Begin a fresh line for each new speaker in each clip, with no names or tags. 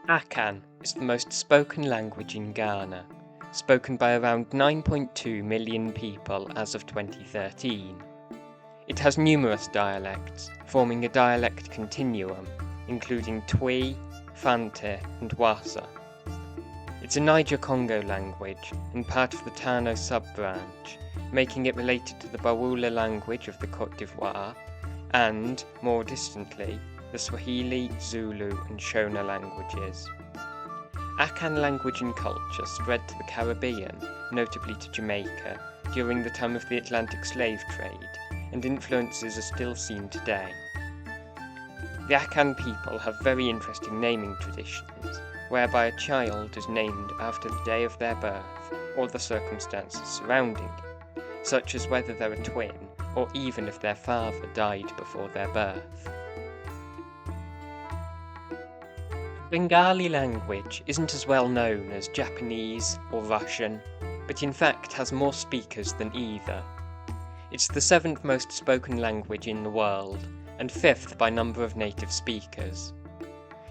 Akan is the most spoken language in Ghana, spoken by around 9.2 million people as of 2013. It has numerous dialects, forming a dialect continuum, including Twi, Fante, and Wassa. It's a Niger-Congo language and part of the Tano sub-branch, making it related to the Bawula language of the Côte d'Ivoire and, more distantly, the Swahili, Zulu, and Shona languages. Akan language and culture spread to the Caribbean, notably to Jamaica, during the time of the Atlantic slave trade, and influences are still seen today. The Akan people have very interesting naming traditions, whereby a child is named after the day of their birth or the circumstances surrounding it, such as whether they're a twin or even if their father died before their birth. The Bengali language isn't as well known as Japanese or Russian, but in fact has more speakers than either. It's the 7th most spoken language in the world, and 5th by number of native speakers.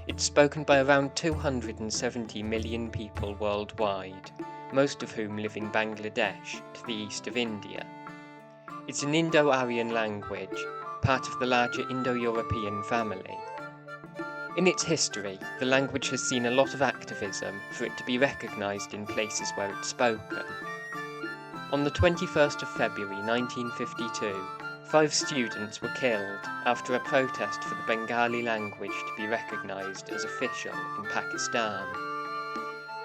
It's spoken by around 270 million people worldwide, most of whom live in Bangladesh, to the east of India. It's an Indo-Aryan language, part of the larger Indo-European family. In its history, the language has seen a lot of activism for it to be recognised in places where it's spoken. On the 21st of February 1952, 5 students were killed after a protest for the Bengali language to be recognised as official in Pakistan.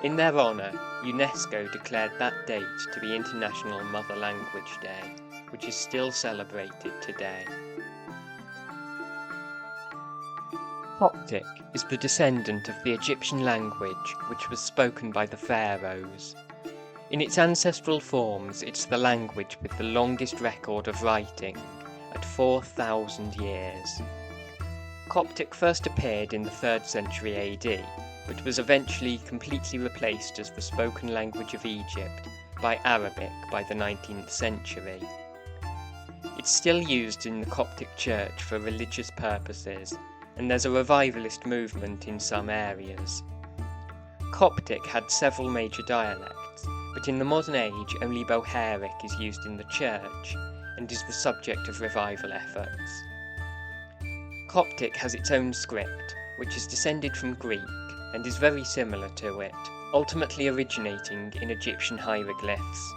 In their honour, UNESCO declared that date to be International Mother Language Day, which is still celebrated today. Coptic is the descendant of the Egyptian language which was spoken by the pharaohs. In its ancestral forms, it's the language with the longest record of writing, at 4,000 years. Coptic first appeared in the 3rd century AD, but was eventually completely replaced as the spoken language of Egypt by Arabic by the 19th century. It's still used in the Coptic Church for religious purposes, and there's a revivalist movement in some areas. Coptic had several major dialects, but in the modern age only Bohairic is used in the church, and is the subject of revival efforts. Coptic has its own script, which is descended from Greek, and is very similar to it, ultimately originating in Egyptian hieroglyphs.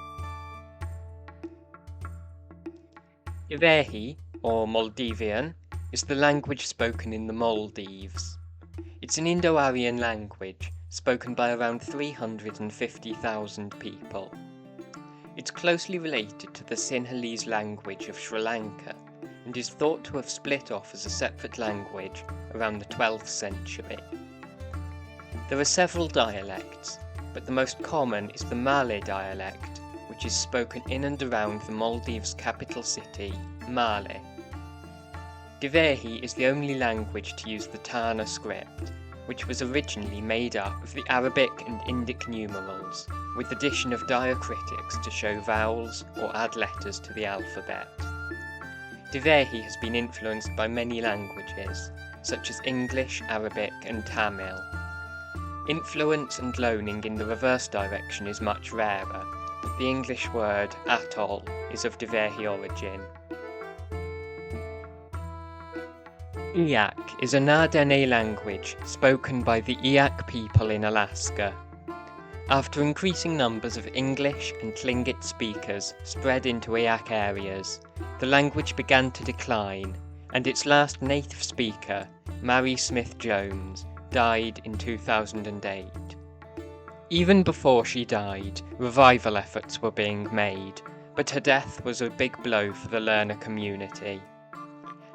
Ivehi, or Maldivian, is the language spoken in the Maldives. It's an Indo-Aryan language, spoken by around 350,000 people. It's closely related to the Sinhalese language of Sri Lanka, and is thought to have split off as a separate language around the 12th century. There are several dialects, but the most common is the Malay dialect, which is spoken in and around the Maldives' capital city, Male. Divehi is the only language to use the Tana script, which was originally made up of the Arabic and Indic numerals, with addition of diacritics to show vowels or add letters to the alphabet. Divehi has been influenced by many languages, such as English, Arabic, and Tamil. Influence and loaning in the reverse direction is much rarer, but the English word atoll is of Divehi origin. Eyak is a Na-Dene language spoken by the Eyak people in Alaska. After increasing numbers of English and Tlingit speakers spread into Eyak areas, the language began to decline, and its last native speaker, Mary Smith Jones, died in 2008. Even before she died, revival efforts were being made, but her death was a big blow for the learner community.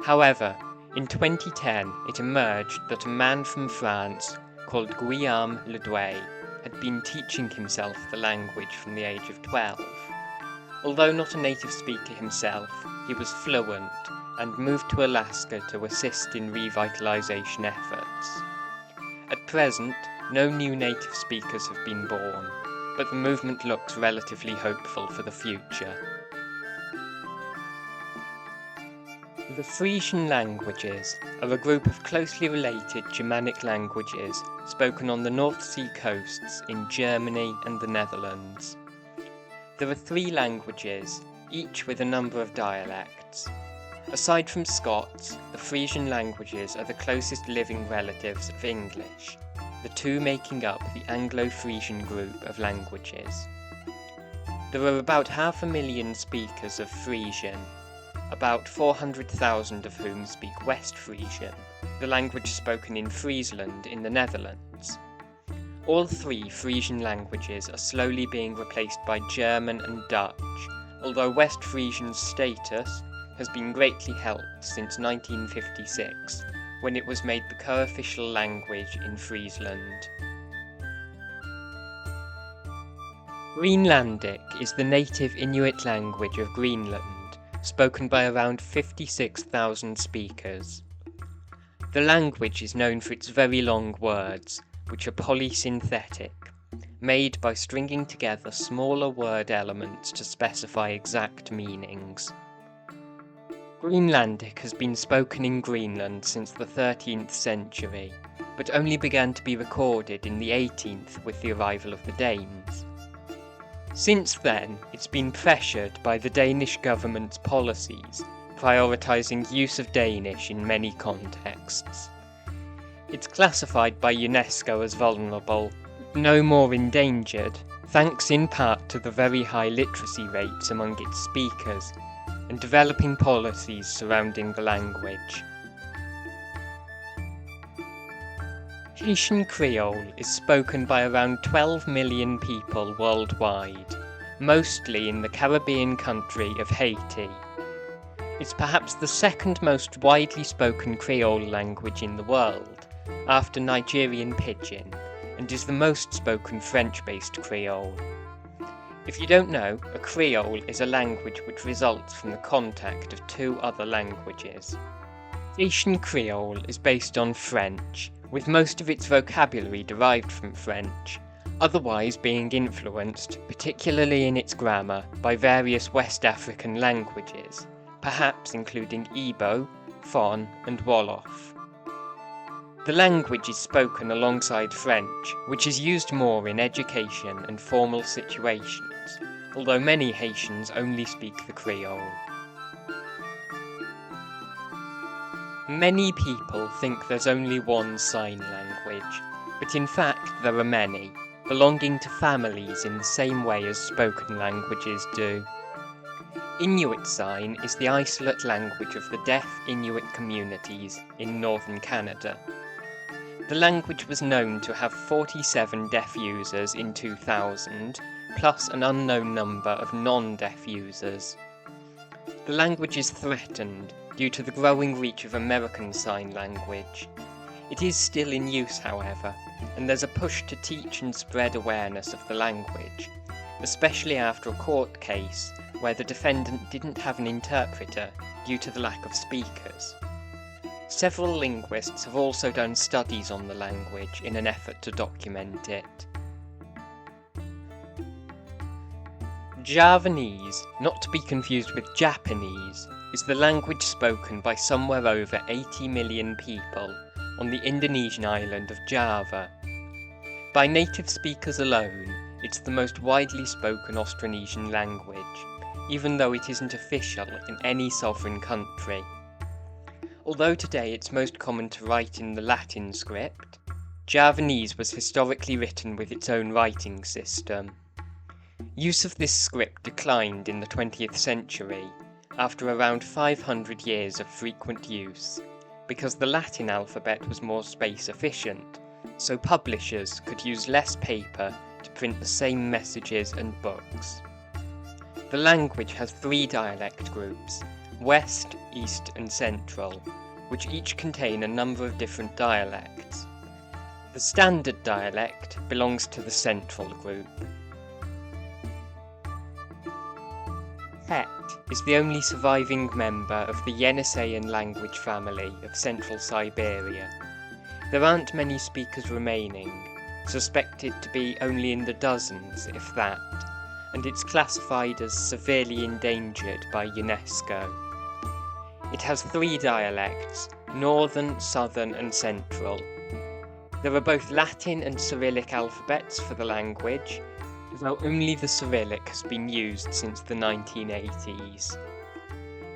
However, in 2010 it emerged that a man from France called Guillaume Ledoué had been teaching himself the language from the age of 12. Although not a native speaker himself, he was fluent and moved to Alaska to assist in revitalization efforts. At present, no new native speakers have been born, but the movement looks relatively hopeful for the future. The Frisian languages are a group of closely related Germanic languages spoken on the North Sea coasts in Germany and the Netherlands. There are 3 languages, each with a number of dialects. Aside from Scots, the Frisian languages are the closest living relatives of English, the 2 making up the Anglo-Frisian group of languages. There are about 500,000 speakers of Frisian, about 400,000 of whom speak West Frisian, the language spoken in Friesland in the Netherlands. All 3 Frisian languages are slowly being replaced by German and Dutch, although West Frisian's status has been greatly helped since 1956, when it was made the co-official language in Friesland. Greenlandic is the native Inuit language of Greenland, spoken by around 56,000 speakers. The language is known for its very long words, which are polysynthetic, made by stringing together smaller word elements to specify exact meanings. Greenlandic has been spoken in Greenland since the 13th century, but only began to be recorded in the 18th with the arrival of the Danes. Since then, it's been pressured by the Danish government's policies, prioritising use of Danish in many contexts. It's classified by UNESCO as vulnerable, no more endangered, thanks in part to the very high literacy rates among its speakers, and developing policies surrounding the language. Haitian Creole is spoken by around 12 million people worldwide, mostly in the Caribbean country of Haiti. It's perhaps the second most widely spoken Creole language in the world, after Nigerian Pidgin, and is the most spoken French-based Creole. If you don't know, a Creole is a language which results from the contact of 2 other languages. Haitian Creole is based on French, with most of its vocabulary derived from French, otherwise being influenced, particularly in its grammar, by various West African languages, perhaps including Igbo, Fon and Wolof. The language is spoken alongside French, which is used more in education and formal situations, although many Haitians only speak the Creole. Many people think there's only one sign language, but in fact there are many, belonging to families in the same way as spoken languages do. Inuit Sign is the isolate language of the deaf Inuit communities in northern Canada. The language was known to have 47 deaf users in 2000, plus an unknown number of non-deaf users. The language is threatened due to the growing reach of American Sign Language. It is still in use, however, and there's a push to teach and spread awareness of the language, especially after a court case where the defendant didn't have an interpreter due to the lack of speakers. Several linguists have also done studies on the language in an effort to document it. Javanese, not to be confused with Japanese, is the language spoken by somewhere over 80 million people on the Indonesian island of Java. By native speakers alone, it's the most widely spoken Austronesian language, even though it isn't official in any sovereign country. Although today it's most common to write in the Latin script, Javanese was historically written with its own writing system. Use of this script declined in the 20th century, after around 500 years of frequent use, because the Latin alphabet was more space efficient, so publishers could use less paper to print the same messages and books. The language has 3 dialect groups, West, East and Central, which each contain a number of different dialects. The standard dialect belongs to the Central group. Het is the only surviving member of the Yeniseian language family of Central Siberia. There aren't many speakers remaining, suspected to be only in the dozens, if that, and it's classified as severely endangered by UNESCO. It has 3 dialects: Northern, Southern and Central. There are both Latin and Cyrillic alphabets for the language, though only the Cyrillic has been used since the 1980s.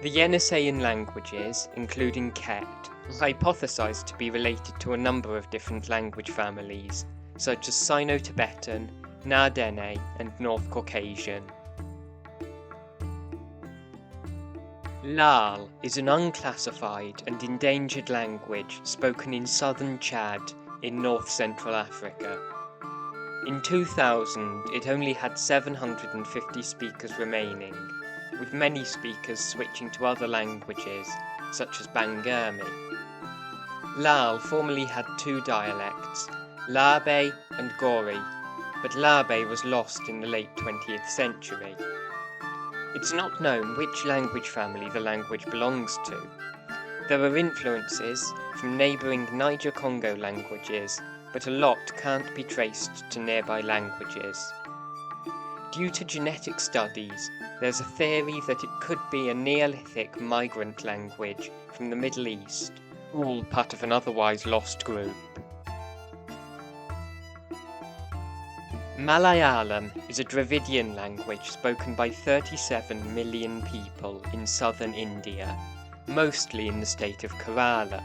The Yeniseian languages, including Ket, are hypothesized to be related to a number of different language families, such as Sino-Tibetan, Na-Dene and North Caucasian. Lal is an unclassified and endangered language spoken in southern Chad in north-central Africa. In 2000, it only had 750 speakers remaining, with many speakers switching to other languages, such as Bangurmi. Lal formerly had 2 dialects, Labe and Gori, but Labe was lost in the late 20th century. It's not known which language family the language belongs to. There are influences from neighbouring Niger-Congo languages, but a lot can't be traced to nearby languages. Due to genetic studies, there's a theory that it could be a Neolithic migrant language from the Middle East, all part of an otherwise lost group. Malayalam is a Dravidian language spoken by 37 million people in southern India, mostly in the state of Kerala.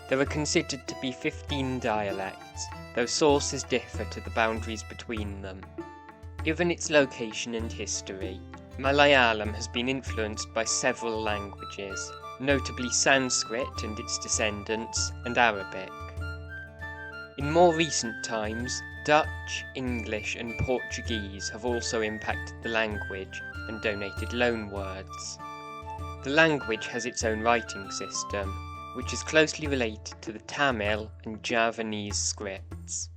There are considered to be 15 dialects, though sources differ to the boundaries between them. Given its location and history, Malayalam has been influenced by several languages, notably Sanskrit and its descendants, and Arabic. In more recent times, Dutch, English and Portuguese have also impacted the language and donated loanwords. The language has its own writing system, which is closely related to the Tamil and Javanese scripts.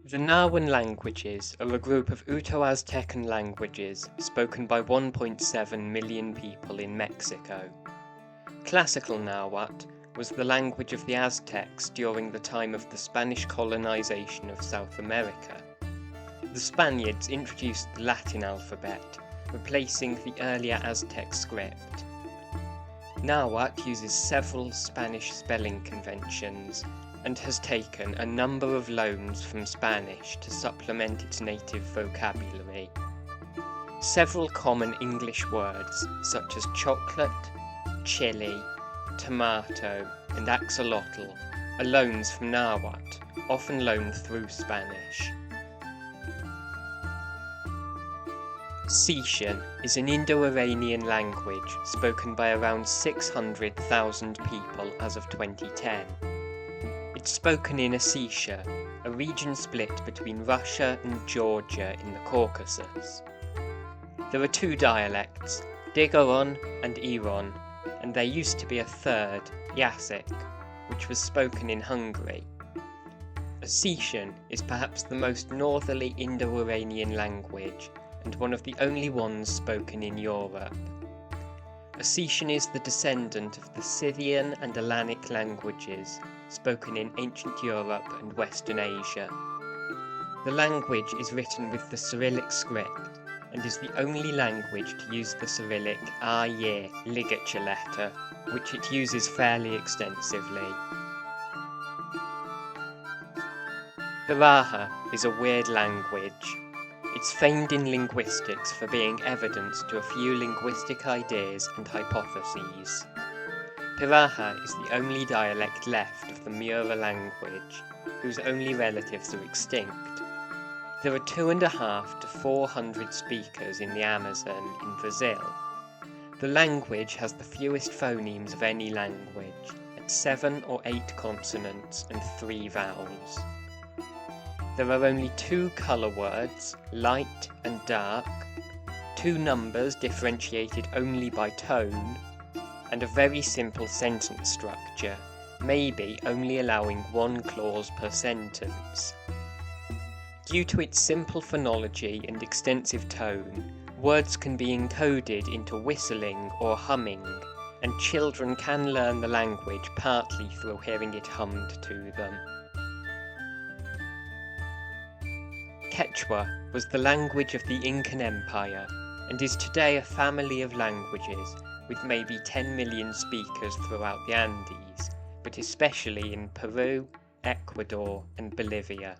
The Nahuatl languages are a group of Uto-Aztecan languages spoken by 1.7 million people in Mexico. Classical Nahuatl was the language of the Aztecs during the time of the Spanish colonization of South America. The Spaniards introduced the Latin alphabet, replacing the earlier Aztec script. Nahuatl uses several Spanish spelling conventions and has taken a number of loans from Spanish to supplement its native vocabulary. Several common English words, such as chocolate, chili, tomato, and axolotl, are loans from Nahuatl, often loaned through Spanish. Sichan is an Indo-Iranian language spoken by around 600,000 people as of 2010. It's spoken in Ossetia, a region split between Russia and Georgia in the Caucasus. There are 2 dialects, Digaron and Iron, and there used to be a third, Yasik, which was spoken in Hungary. Ossetian is perhaps the most northerly Indo-Iranian language, and one of the only ones spoken in Europe. Ossetian is the descendant of the Scythian and Alanic languages, spoken in ancient Europe and Western Asia. The language is written with the Cyrillic script, and is the only language to use the Cyrillic Aye ligature letter, which it uses fairly extensively. Baraha is a weird language. It's famed in linguistics for being evidence to a few linguistic ideas and hypotheses. Piraha is the only dialect left of the Mura language, whose only relatives are extinct. There are 250 to 400 speakers in the Amazon in Brazil. The language has the fewest phonemes of any language, at 7 or 8 consonants and 3 vowels. There are only 2 colour words, light and dark, 2 numbers differentiated only by tone, and a very simple sentence structure, maybe only allowing 1 clause per sentence. Due to its simple phonology and extensive tone, words can be encoded into whistling or humming, and children can learn the language partly through hearing it hummed to them. Quechua was the language of the Incan Empire, and is today a family of languages with maybe 10 million speakers throughout the Andes, but especially in Peru, Ecuador and Bolivia.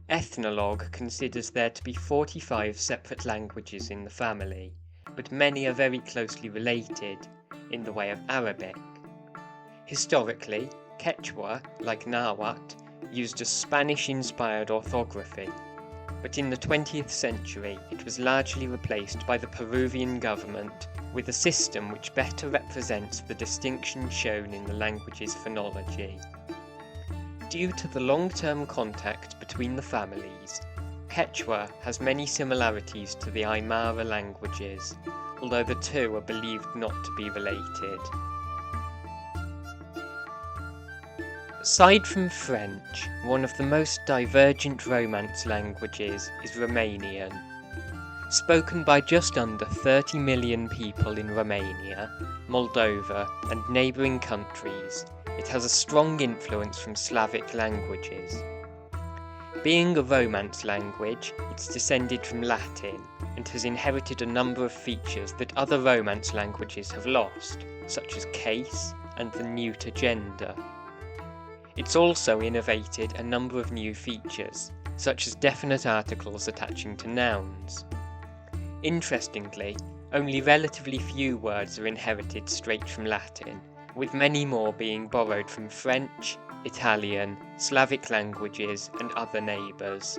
Ethnologue considers there to be 45 separate languages in the family, but many are very closely related in the way of Arabic. Historically, Quechua, like Nahuatl, used a Spanish-inspired orthography, but in the 20th century it was largely replaced by the Peruvian government with a system which better represents the distinction shown in the language's phonology. Due to the long-term contact between the families, Quechua has many similarities to the Aymara languages, although the two are believed not to be related. Aside from French, one of the most divergent Romance languages is Romanian. Spoken by just under 30 million people in Romania, Moldova, and neighbouring countries, it has a strong influence from Slavic languages. Being a Romance language, it's descended from Latin and has inherited a number of features that other Romance languages have lost, such as case and the neuter gender. It's also innovated a number of new features, such as definite articles attaching to nouns. Interestingly, only relatively few words are inherited straight from Latin, with many more being borrowed from French, Italian, Slavic languages and other neighbours.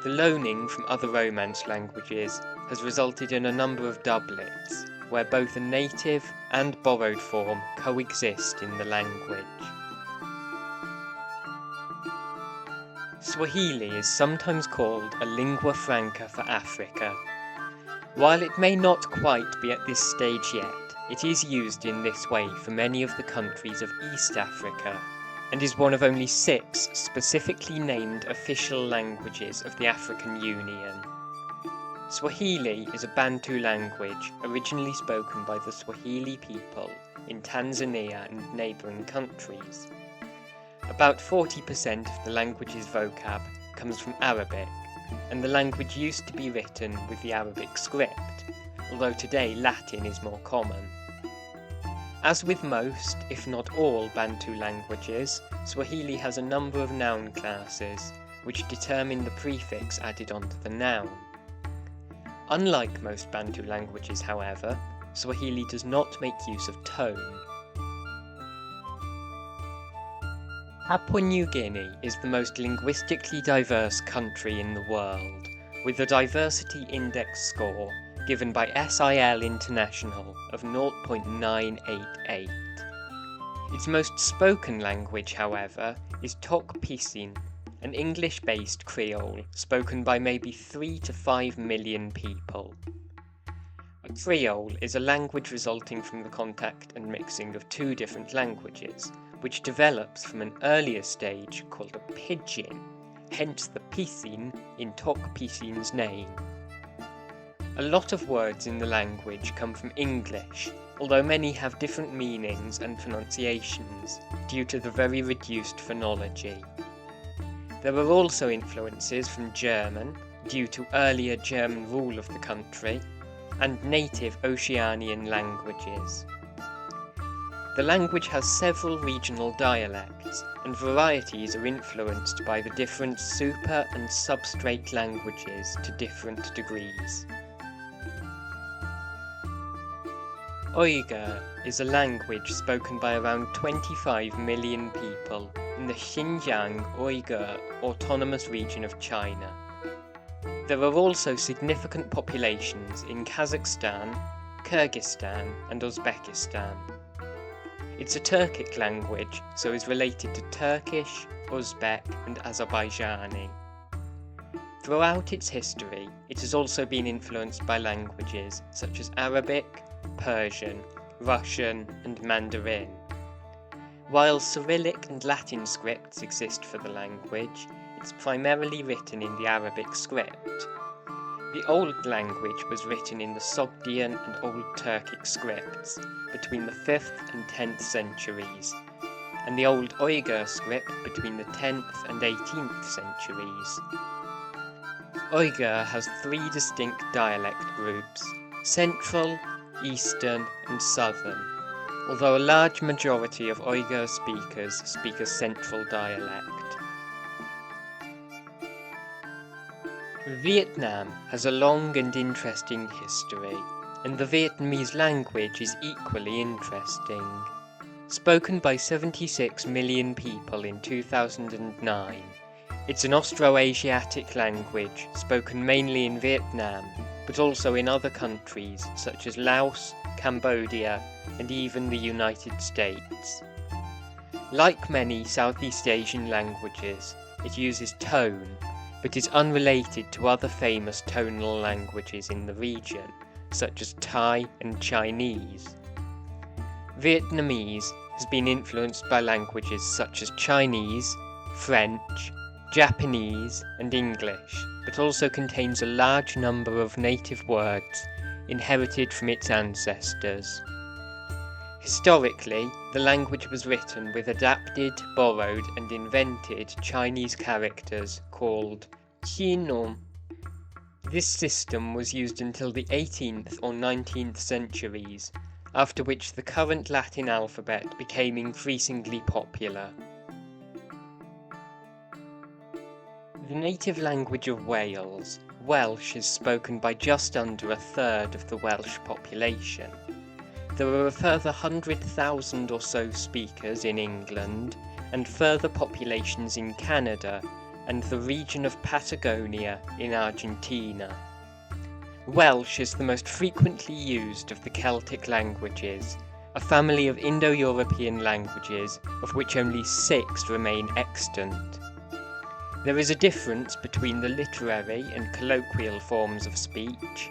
The loaning from other Romance languages has resulted in a number of doublets, where both a native and borrowed form coexist in the language. Swahili is sometimes called a lingua franca for Africa. While it may not quite be at this stage yet, it is used in this way for many of the countries of East Africa, and is one of only 6 specifically named official languages of the African Union. Swahili is a Bantu language originally spoken by the Swahili people in Tanzania and neighbouring countries. About 40% of the language's vocab comes from Arabic, and the language used to be written with the Arabic script, although today Latin is more common. As with most, if not all, Bantu languages, Swahili has a number of noun classes, which determine the prefix added onto the noun. Unlike most Bantu languages, however, Swahili does not make use of tone. Papua New Guinea is the most linguistically diverse country in the world, with a diversity index score given by SIL International of 0.988. Its most spoken language, however, is Tok Pisin, an English-based Creole spoken by maybe 3 to 5 million people. A Creole is a language resulting from the contact and mixing of 2 different languages, which develops from an earlier stage called a pidgin, hence the Pisin in Tok Pisin's name. A lot of words in the language come from English, although many have different meanings and pronunciations due to the very reduced phonology. There are also influences from German, due to earlier German rule of the country, and native Oceanian languages. The language has several regional dialects, and varieties are influenced by the different super- and substrate languages to different degrees. Uyghur is a language spoken by around 25 million people in the Xinjiang Uyghur Autonomous Region of China. There are also significant populations in Kazakhstan, Kyrgyzstan and Uzbekistan. It's a Turkic language, so is related to Turkish, Uzbek and Azerbaijani. Throughout its history, it has also been influenced by languages such as Arabic, Persian, Russian and Mandarin. While Cyrillic and Latin scripts exist for the language, it's primarily written in the Arabic script. The Old language was written in the Sogdian and Old Turkic scripts between the 5th and 10th centuries, and the Old Uyghur script between the 10th and 18th centuries. Uyghur has three distinct dialect groups: Central, Eastern and Southern, although a large majority of Uyghur speakers speak a Central dialect. Vietnam has a long and interesting history, and the Vietnamese language is equally interesting. Spoken by 76 million people in 2009, it's an Austroasiatic language spoken mainly in Vietnam, but also in other countries such as Laos, Cambodia, and even the United States. Like many Southeast Asian languages, it uses tone, but is unrelated to other famous tonal languages in the region, such as Thai and Chinese. Vietnamese has been influenced by languages such as Chinese, French, Japanese and English, but also contains a large number of native words inherited from its ancestors. Historically, the language was written with adapted, borrowed and invented Chinese characters called Qinong. This system was used until the 18th or 19th centuries, after which the current Latin alphabet became increasingly popular. The native language of Wales, Welsh, is spoken by just under a third of the Welsh population. There are a further 100,000 or so speakers in England, and further populations in Canada and the region of Patagonia in Argentina. Welsh is the most frequently used of the Celtic languages, a family of Indo-European languages of which only 6 remain extant. There is a difference between the literary and colloquial forms of speech,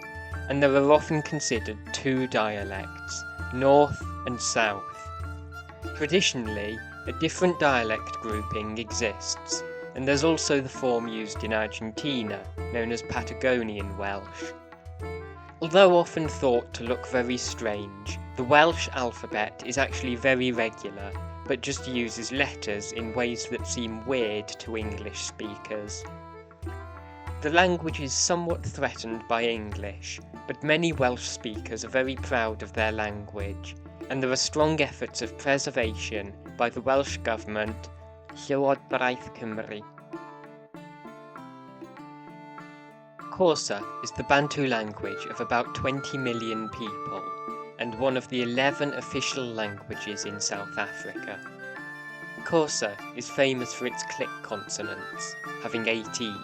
and there are often considered 2 dialects, North and South. Traditionally, a different dialect grouping exists, and there's also the form used in Argentina, known as Patagonian Welsh. Although often thought to look very strange, the Welsh alphabet is actually very regular, but just uses letters in ways that seem weird to English speakers. The language is somewhat threatened by English, but many Welsh speakers are very proud of their language, and there are strong efforts of preservation by the Welsh Government, Llywodraeth Cymru. Xhosa is the Bantu language of about 20 million people, and one of the 11 official languages in South Africa. Xhosa is famous for its click consonants, having 18.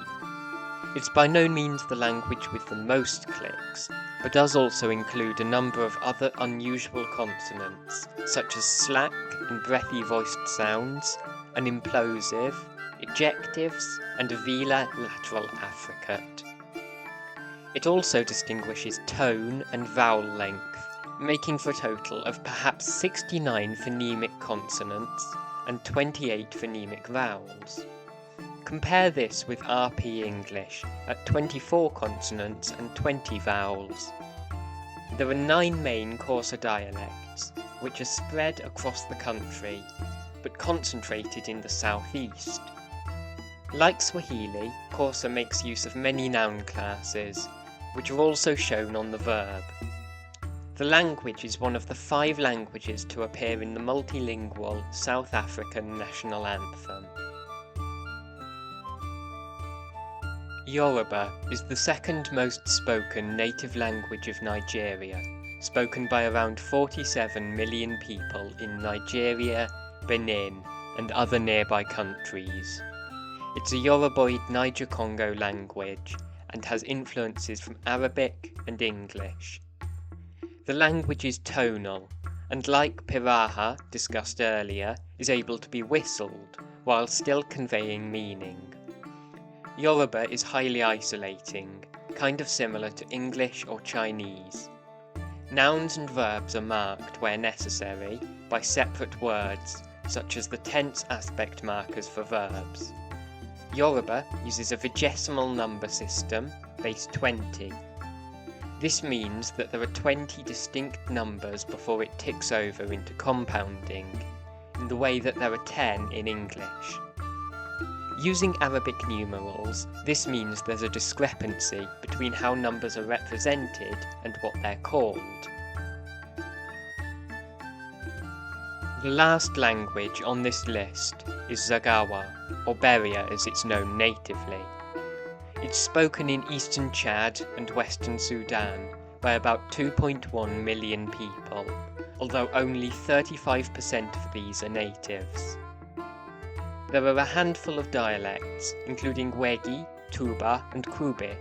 It's by no means the language with the most clicks, but does also include a number of other unusual consonants, such as slack and breathy voiced sounds, an implosive, ejectives, and a velar lateral affricate. It also distinguishes tone and vowel length, making for a total of perhaps 69 phonemic consonants and 28 phonemic vowels. Compare this with RP English at 24 consonants and 20 vowels. There are 9 main Xhosa dialects, which are spread across the country, but concentrated in the southeast. Like Swahili, Xhosa makes use of many noun classes, which are also shown on the verb. The language is one of the 5 languages to appear in the multilingual South African national anthem. Yoruba is the second most spoken native language of Nigeria, spoken by around 47 million people in Nigeria, Benin, and other nearby countries. It's a Yoruboid Niger-Congo language, and has influences from Arabic and English. The language is tonal, and like Piraha, discussed earlier, is able to be whistled, while still conveying meaning. Yoruba is highly isolating, kind of similar to English or Chinese. Nouns and verbs are marked, where necessary, by separate words, such as the tense aspect markers for verbs. Yoruba uses a vigesimal number system, base 20. This means that there are 20 distinct numbers before it ticks over into compounding, in the way that there are 10 in English. Using Arabic numerals, this means there's a discrepancy between how numbers are represented and what they're called. The last language on this list is Zaghawa, or Beria as it's known natively. It's spoken in eastern Chad and western Sudan by about 2.1 million people, although only 35% of these are natives. There are a handful of dialects, including Wegi, Tuba, and Kube.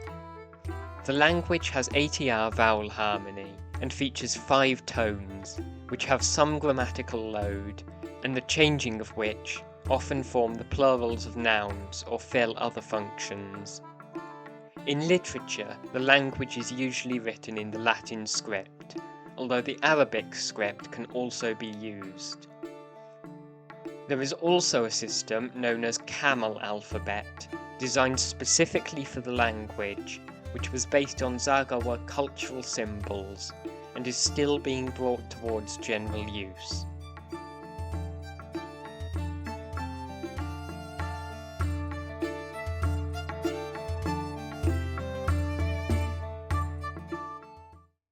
The language has ATR vowel harmony and features 5 tones, which have some grammatical load, and the changing of which often form the plurals of nouns or fill other functions. In literature, the language is usually written in the Latin script, although the Arabic script can also be used. There is also a system known as Camel alphabet, designed specifically for the language, which was based on Zaghawa cultural symbols and is still being brought towards general use.